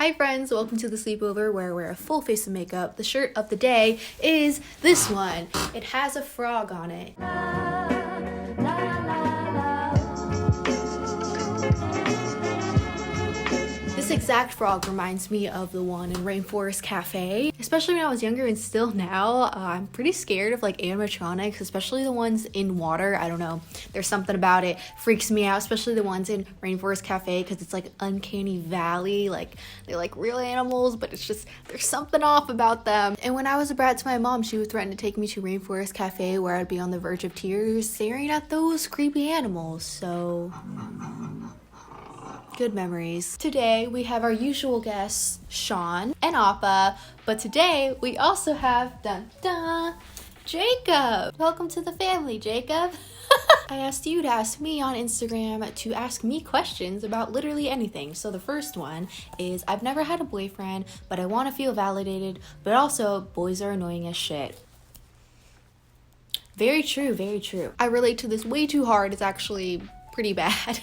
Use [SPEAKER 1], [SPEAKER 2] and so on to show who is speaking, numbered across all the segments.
[SPEAKER 1] Hi friends, welcome to the sleepover where I wear a full face of makeup. The shirt of the day is this one. It has a frog on it. This exact frog reminds me of the one in Rainforest Cafe. Especially when I was younger and still now, I'm pretty scared of like animatronics, especially the ones in water. I don't know, there's something about it freaks me out, especially the ones in Rainforest Cafe because it's like uncanny valley, like they're like real animals, but it's just there's something off about them. And when I was a brat to my mom, she would threaten to take me to Rainforest Cafe where I'd be on the verge of tears staring at those creepy animals. So good memories. Today we have our usual guests, Shaun and Appa, but today we also have Jacob. Welcome to the family, Jacob. I asked you to ask me on Instagram to ask me questions about literally anything. So the first one is, I've never had a boyfriend, but I want to feel validated, but also boys are annoying as shit. Very true, very true. I relate to this way too hard. It's actually pretty bad.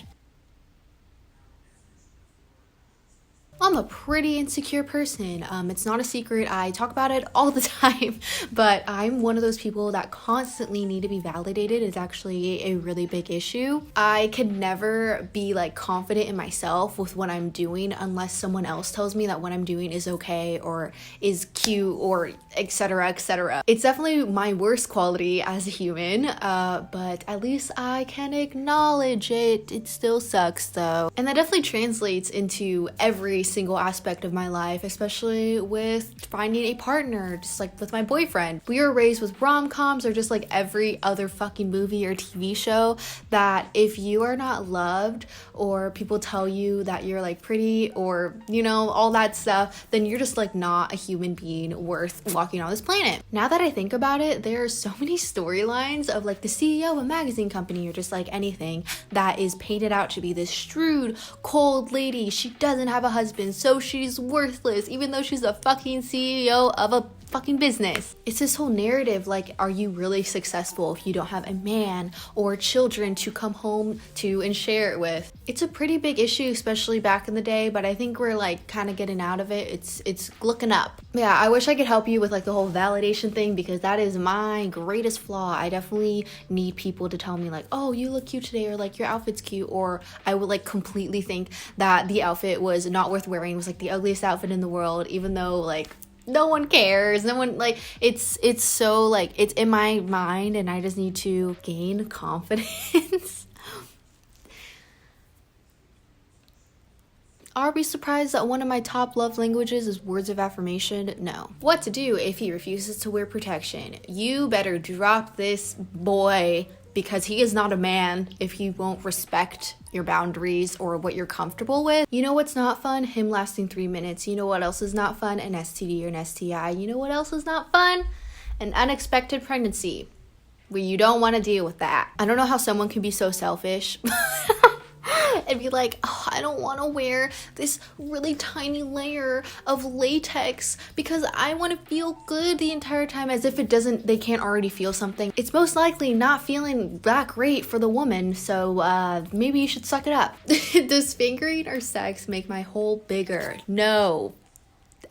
[SPEAKER 1] I'm a pretty insecure person. It's not a secret. I talk about it all the time, but I'm one of those people that constantly need to be validated. It's actually a really big issue. I can never be like confident in myself with what I'm doing unless someone else tells me that what I'm doing is okay or is cute or etc, etc. It's definitely my worst quality as a human, but at least I can acknowledge it. It still sucks though. And that definitely translates into every single aspect of my life, especially with finding a partner, just like with my boyfriend. We were raised with rom-coms or just like every other fucking movie or TV show that if you are not loved or people tell you that you're like pretty or you know all that stuff, then you're just like not a human being worth walking on this planet. Now that I think about it, there are so many storylines of like the CEO of a magazine company or just like anything that is painted out to be this shrewd, cold lady. She doesn't have a husband, so she's worthless even though she's a fucking CEO of a fucking business. It's this whole narrative like, are you really successful if you don't have a man or children to come home to and share it with? It's a pretty big issue, especially back in the day, but I think we're like kind of getting out of it. It's looking up. Yeah, I wish I could help you with like the whole validation thing because that is my greatest flaw. I definitely need people to tell me like, oh, you look cute today, or like your outfit's cute, or I would like completely think that the outfit was not worth wearing, was like the ugliest outfit in the world, even though like no one cares. No one like it's so like it's in my mind and I just need to gain confidence. Are we surprised that one of my top love languages is words of affirmation? No. What to do if he refuses to wear protection? You better drop this boy because he is not a man if he won't respect your boundaries or what you're comfortable with. You know what's not fun? Him lasting 3 minutes. You know what else is not fun? An STD or an STI. You know what else is not fun? An unexpected pregnancy where you don't want to deal with that. I don't know how someone can be so selfish and be like, oh, I don't want to wear this really tiny layer of latex because I want to feel good the entire time, as if they can't already feel something. It's most likely not feeling that great for the woman, so maybe you should suck it up. Does fingering or sex make my hole bigger? No.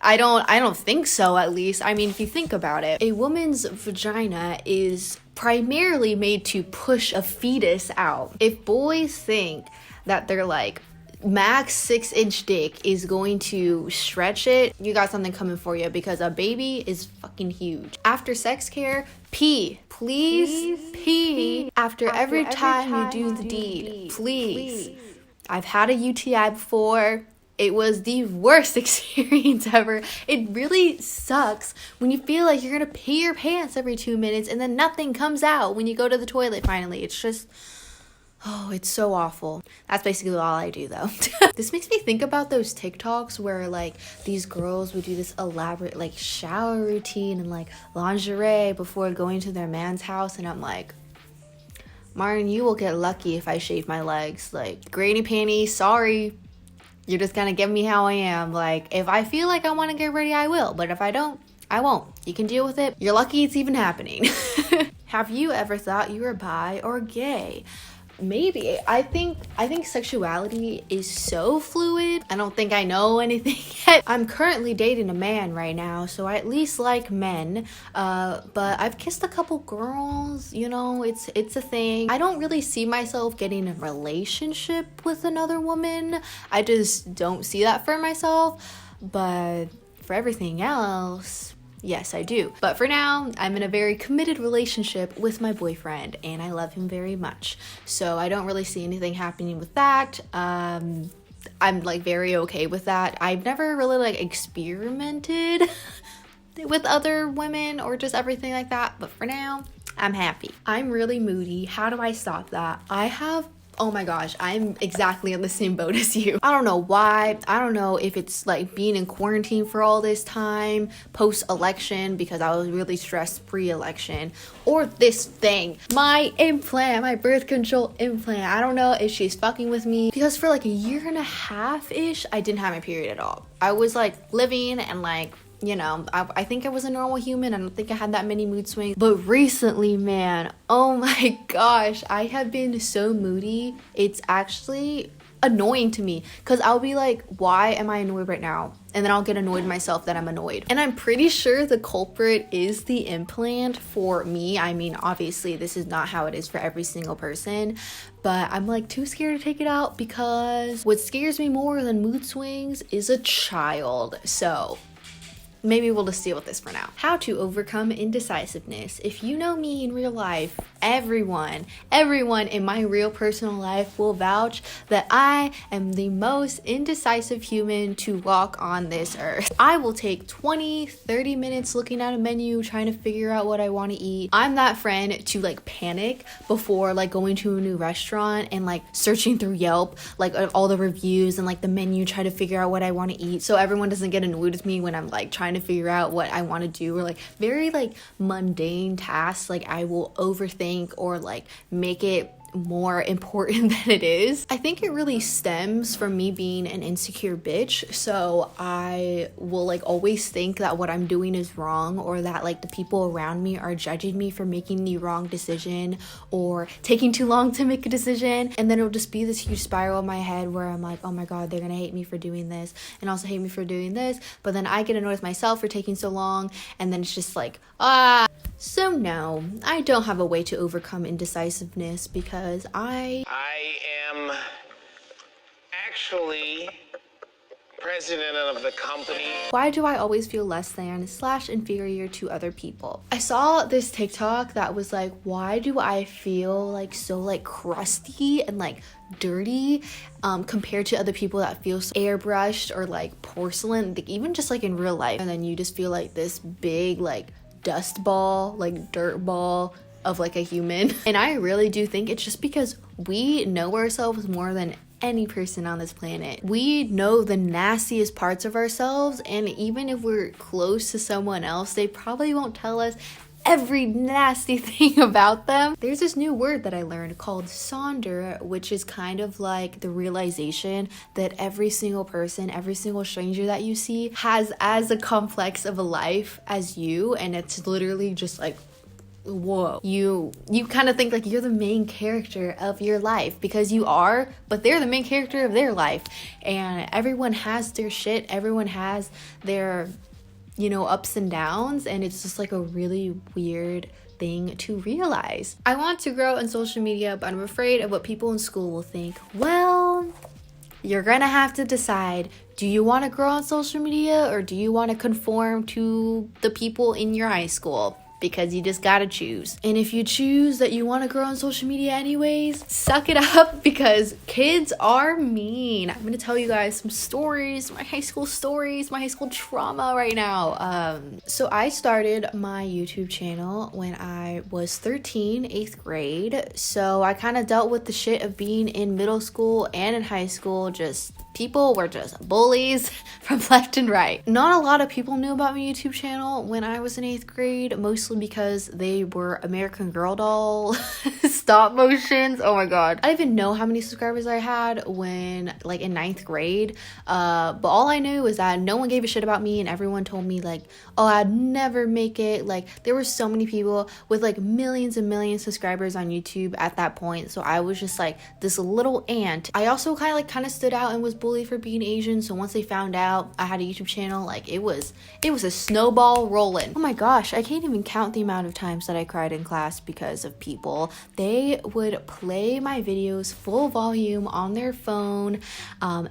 [SPEAKER 1] I don't think so, at least. I mean, if you think about it, a woman's vagina is primarily made to push a fetus out. If boys think that they're like max 6-inch dick is going to stretch it, you got something coming for you because a baby is fucking huge. After sex care, pee. Please pee after every time you do the deed. Please. I've had a UTI before. It was the worst experience ever. It really sucks when you feel like you're gonna pee your pants every 2 minutes and then nothing comes out when you go to the toilet finally. It's just, oh, it's so awful. That's basically all I do though. This makes me think about those TikToks where like these girls would do this elaborate like shower routine and like lingerie before going to their man's house, and I'm like, Martin, you will get lucky if I shave my legs. Like, granny panties, sorry. You're just gonna get me how I am. Like, if I feel like I want to get ready, I will. But if I don't, I won't. You can deal with it. You're lucky it's even happening. Have you ever thought you were bi or gay? maybe. I think sexuality is so fluid. I don't think I know anything yet. I'm currently dating a man right now, so I at least like men. But I've kissed a couple girls, you know, it's a thing. I don't really see myself getting a relationship with another woman. I just don't see that for myself. But for everything else, yes, I do. But for now, I'm in a very committed relationship with my boyfriend, and I love him very much. So I don't really see anything happening with that. I'm like very okay with that. I've never really like experimented with other women or just everything like that. But for now, I'm happy. I'm really moody. How do I stop that? Oh my gosh, I'm exactly on the same boat as you. I don't know why. I don't know if it's like being in quarantine for all this time, post-election, because I was really stressed pre-election, or this thing, my implant, my birth control implant. I don't know if she's fucking with me, because for like a year and a half-ish, I didn't have my period at all. I was like living and like, you know, I think I was a normal human. I don't think I had that many mood swings. But recently, man, oh my gosh, I have been so moody. It's actually annoying to me, because I'll be like, why am I annoyed right now? And then I'll get annoyed myself that I'm annoyed. And I'm pretty sure the culprit is the implant for me. I mean, obviously, this is not how it is for every single person, but I'm like too scared to take it out, because what scares me more than mood swings is a child. So maybe we'll just deal with this for now. How to overcome indecisiveness. If you know me in real life, everyone in my real personal life will vouch that I am the most indecisive human to walk on this earth. I will take 20-30 minutes looking at a menu trying to figure out what I want to eat. I'm that friend to like panic before like going to a new restaurant and like searching through Yelp like all the reviews and like the menu, try to figure out what I want to eat, so everyone doesn't get annoyed with me when I'm like trying to figure out what I want to do, or like very like mundane tasks like I will overthink or like make it more important than it is. I think it really stems from me being an insecure bitch, so I will like always think that what I'm doing is wrong, or that like the people around me are judging me for making the wrong decision or taking too long to make a decision, and then it'll just be this huge spiral in my head where I'm like, oh my god, they're gonna hate me for doing this and also hate me for doing this, but then I get annoyed with myself for taking so long, and then it's just like So no, I don't have a way to overcome indecisiveness, because I
[SPEAKER 2] am actually president of the company.
[SPEAKER 1] Why do I always feel less than / inferior to other people? I saw this TikTok that was like, why do I feel like so like crusty and like dirty compared to other people that feel so airbrushed or like porcelain, like, even just like in real life, and then you just feel like this big like dust ball, like dirt ball of like a human. And I really do think it's just because we know ourselves more than any person on this planet. We know the nastiest parts of ourselves, and even if we're close to someone else, they probably won't tell us every nasty thing about them. There's this new word that I learned called sonder, which is kind of like the realization that every single person, every single stranger that you see has as a complex of a life as you, and it's literally just like, whoa, you kind of think like you're the main character of your life, because you are, but they're the main character of their life, and everyone has their shit, everyone has their, you know, ups and downs, and it's just like a really weird thing to realize. I want to grow on social media, but I'm afraid of what people in school will think. Well, you're gonna have to decide, do you want to grow on social media, or do you want to conform to the people in your high school? Because you just gotta choose. And if you choose that you want to grow on social media anyways, suck it up, because kids are mean. I'm gonna tell you guys some stories, my high school trauma right now. So I started my YouTube channel when I was 13, 8th grade. So I kind of dealt with the shit of being in middle school and in high school, just people were just bullies from left and right. Not a lot of people knew about my YouTube channel when I was in 8th grade, mostly because they were American Girl doll stop motions. Oh my god. I didn't even know how many subscribers I had when, like, in 9th grade. But all I knew is that no one gave a shit about me, and everyone told me, like, oh, I'd never make it. Like, there were so many people with, like, millions and millions of subscribers on YouTube at that point. So I was just, like, this little ant. I also kind of stood out and was bullied for being Asian. So once they found out I had a YouTube channel, like, it was a snowball rolling. Oh my gosh, I can't even count the amount of times that I cried in class because of people. They would play my videos full volume on their phone,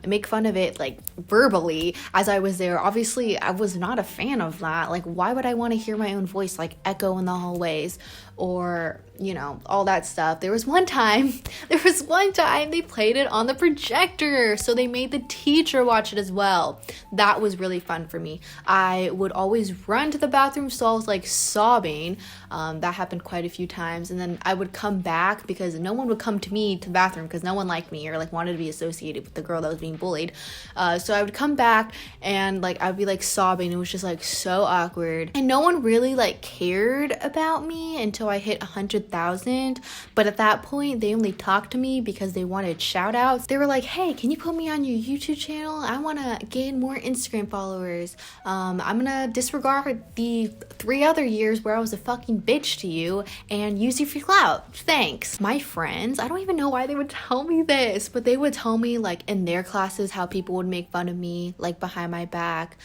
[SPEAKER 1] make fun of it, like, verbally as I was there. Obviously, I was not a fan of that. Like, why would I want to hear my own voice, like, echo in the hallways, or, you know, all that stuff. There was one time they played it on the projector, so they made the teacher watch it as well. That was really fun for me. I would always run to the bathroom stalls, like, sobbing. That happened quite a few times, and then I would come back because no one would come to me to the bathroom because no one liked me or, like, wanted to be associated with the girl that was being bullied. So I would come back and, like, I'd be, like, sobbing. It was just, like, so awkward, and no one really, like, cared about me until I hit 100,000. But at that point, they only talked to me because they wanted shout outs. They were like, hey, can you put me on your YouTube channel? I want to gain more Instagram followers. I'm gonna disregard the 3 other years where I was a fucking bitch to you and use you for clout. Thanks. My friends, I don't even know why they would tell me this, but they would tell me, like, in their classes how people would make fun of me, like, behind my back.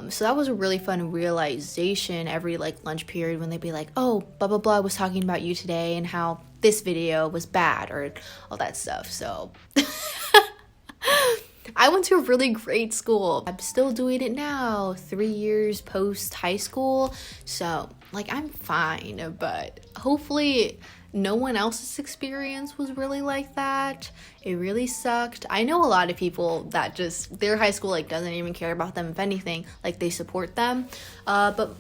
[SPEAKER 1] So that was a really fun realization every, like, lunch period when they'd be like, oh, blah, blah, blah, was talking about you today and how this video was bad or all that stuff. So I went to a really great school. I'm still doing it now, 3 years post high school. So, like, I'm fine, but hopefully no one else's experience was really like that. It really sucked. I know a lot of people that just, their high school, like, doesn't even care about them. If anything, like, they support them. But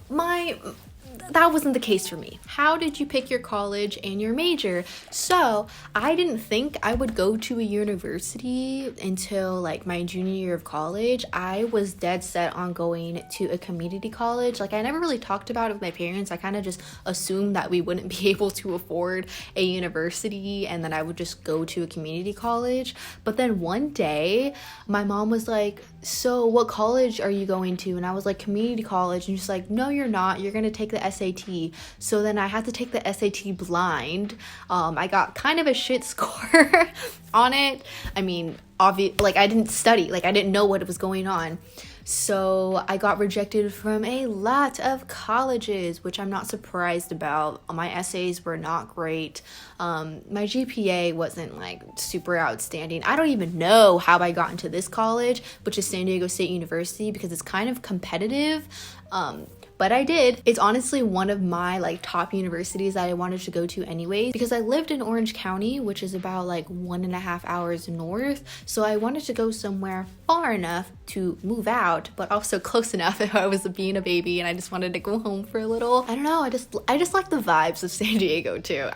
[SPEAKER 1] that wasn't the case for me. How did you pick your college and your major? So I didn't think I would go to a university until, like, my junior year of college. I was dead set on going to a community college. Like, I never really talked about it with my parents. I kind of just assumed that we wouldn't be able to afford a university and then I would just go to a community college. But then one day my mom was like, so what college are you going to? And I was like, community college. And she's like, no, you're not. You're going to take the SAT. So then I had to take the SAT blind. I got kind of a shit score on it. I mean, like, I didn't study. Like, I didn't know what was going on. So I got rejected from a lot of colleges, which I'm not surprised about. My essays were not great. My GPA wasn't, like, super outstanding. I don't even know how I got into this college, which is San Diego State University, because it's kind of competitive. But I did. It's honestly one of my, like, top universities that I wanted to go to anyways, because I lived in Orange County, which is about, like, 1.5 hours north. So I wanted to go somewhere far enough to move out, but also close enough if I was being a baby and I just wanted to go home for a little. I don't know. I just like the vibes of San Diego too.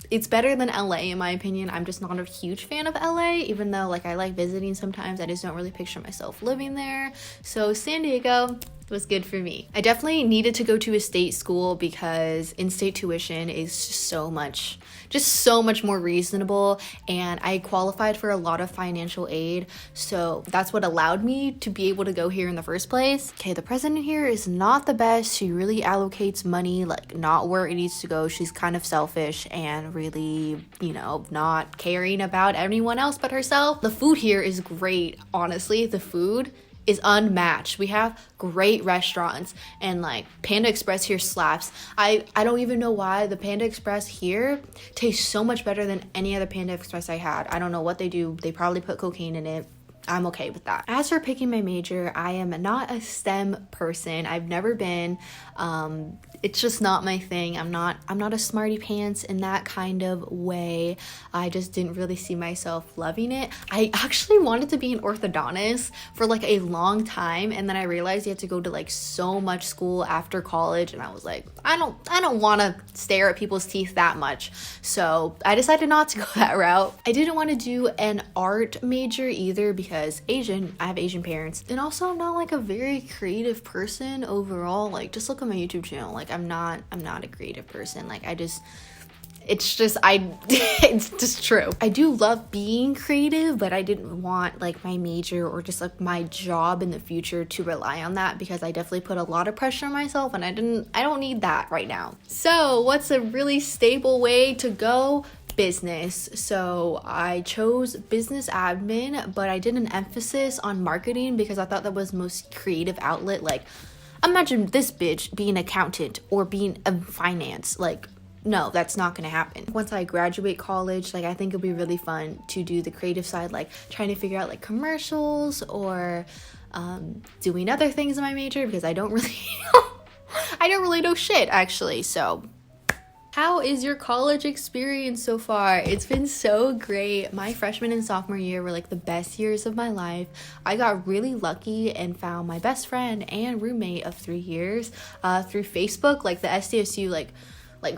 [SPEAKER 1] It's better than LA in my opinion. I'm just not a huge fan of LA, even though, like, I like visiting sometimes. I just don't really picture myself living there. So San Diego was good for me. I definitely needed to go to a state school because in-state tuition is just so much more reasonable, and I qualified for a lot of financial aid, so that's what allowed me to be able to go here in the first place. Okay, the president here is not the best. She really allocates money, like, not where it needs to go. She's kind of selfish and really, you know, not caring about anyone else but herself. The food here is great, honestly. The food is unmatched. We have great restaurants, and, like, Panda Express here slaps. I don't even know why the Panda Express here tastes so much better than any other Panda Express I had. I don't know what they do. They probably put cocaine in it. I'm okay with that. As for picking my major, I am not a STEM person. I've never been. It's just not my thing. I'm not a smarty pants in that kind of way. I just didn't really see myself loving it. I actually wanted to be an orthodontist for, like, a long time, and then I realized you had to go to, like, so much school after college, and I was like, I don't want to stare at people's teeth that much. So I decided not to go that route. I didn't want to do an art major either because because I have Asian parents, and also I'm not like a very creative person overall. Like, just look at my YouTube channel. Like, I'm not a creative person. Like, it's just true. I do love being creative, but I didn't want like my major or just like my job in the future to rely on that, because I definitely put a lot of pressure on myself, and I don't need that right now. So what's a really stable way to go? Business. So I chose business admin, but I did an emphasis on marketing because I thought that was the most creative outlet. Like, imagine this bitch being an accountant or being a finance. Like, no, that's not gonna happen. Once I graduate college, like, I think it'll be really fun to do the creative side, like trying to figure out like commercials or doing other things in my major, because I don't really know shit actually. So how is your college experience so far? It's been so great. My freshman and sophomore year were like the best years of my life. I got really lucky and found my best friend and roommate of 3 years through Facebook, like the SDSU like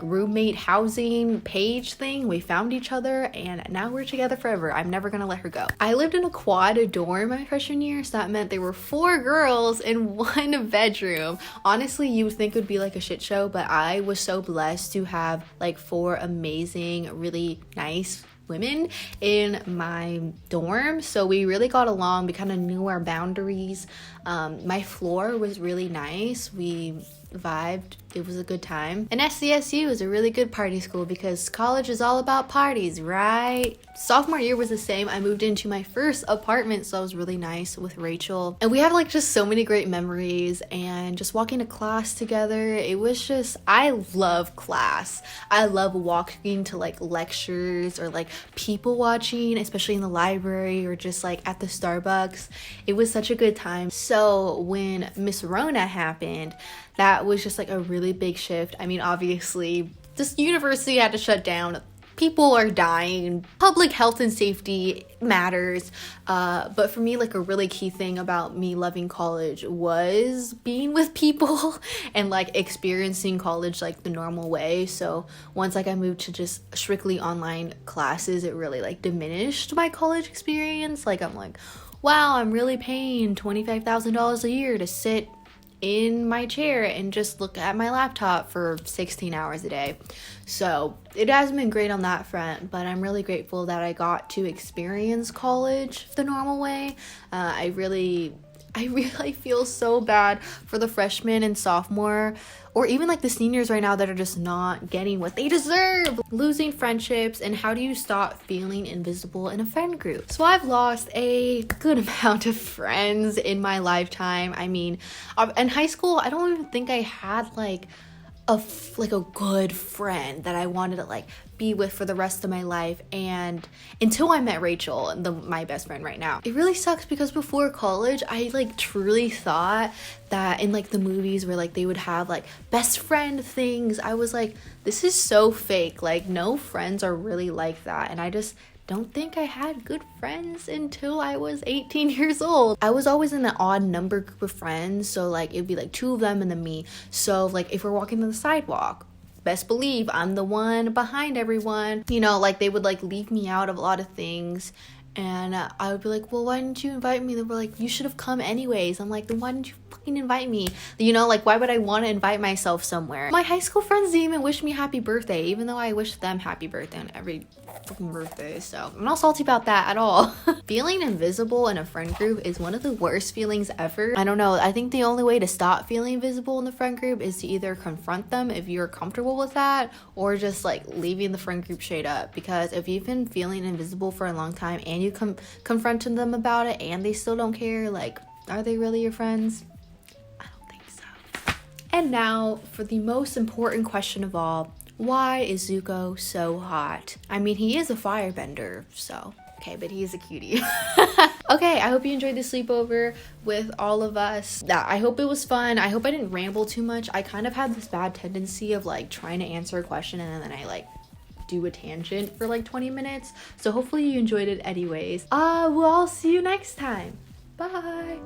[SPEAKER 1] roommate housing page thing. We found each other and now we're together forever. I'm never gonna let her go. I lived in a quad dorm my freshman year, so that meant there were 4 girls in 1 bedroom. Honestly, you would think it would be like a shit show, but I was so blessed to have like 4 amazing, really nice women in my dorm, so we really got along. We kind of knew our boundaries. My floor was really nice. We vibed. It was a good time. And SCSU is a really good party school because college is all about parties, right? Sophomore year was the same. I moved into my first apartment, so it was really nice with Rachel. And we had like just so many great memories, and just walking to class together. It was just, I love class. I love walking to like lectures or like people watching, especially in the library or just like at the Starbucks. It was such a good time. So when Miss Rona happened, that was just like a really big shift. I mean, obviously, this university had to shut down. People are dying. Public health and safety matters. But for me, like a really key thing about me loving college was being with people and like experiencing college like the normal way. So once like I moved to just strictly online classes, it really like diminished my college experience. Like, I'm like, wow, I'm really paying $25,000 a year to sit in my chair and just look at my laptop for 16 hours a day. So it hasn't been great on that front, but I'm really grateful that I got to experience college the normal way. I really feel so bad for the freshmen and sophomore, or even like the seniors right now that are just not getting what they deserve. Losing friendships, and how do you stop feeling invisible in a friend group? So I've lost a good amount of friends in my lifetime. I mean, in high school, I don't even think I had like a good friend that I wanted to like be with for the rest of my life, and until I met Rachel, my best friend right now. It really sucks because before college I like truly thought that in like the movies where like they would have like best friend things, I was like, this is so fake. Like, no friends are really like that, and I just don't think I had good friends until I was 18 years old. I was always in an odd number group of friends, so like it'd be like 2 of them and then me. So like if we're walking on the sidewalk, best believe I'm the one behind everyone. You know, like they would like leave me out of a lot of things, and I would be like, well, why didn't you invite me? They were like, you should have come anyways. I'm like, then why didn't you fucking invite me? You know, like, why would I want to invite myself somewhere? My high school friends didn't even wish me happy birthday, even though I wish them happy birthday on every fucking birthday. So I'm not salty about that at all. Feeling invisible in a friend group is one of the worst feelings ever. I don't know. I think the only way to stop feeling invisible in the friend group is to either confront them if you're comfortable with that, or just like leaving the friend group straight up. Because if you've been feeling invisible for a long time and you confronted them about it and they still don't care, like, are they really your friends? I don't think so. And now for the most important question of all: why is Zuko so hot? I mean, he is a firebender, so okay, but he's a cutie. Okay, I hope you enjoyed the sleepover with all of us. I hope it was fun. I hope I didn't ramble too much. I kind of had this bad tendency of like trying to answer a question and then I like do a tangent for like 20 minutes. So hopefully you enjoyed it anyways. Well, I'll see you next time. Bye.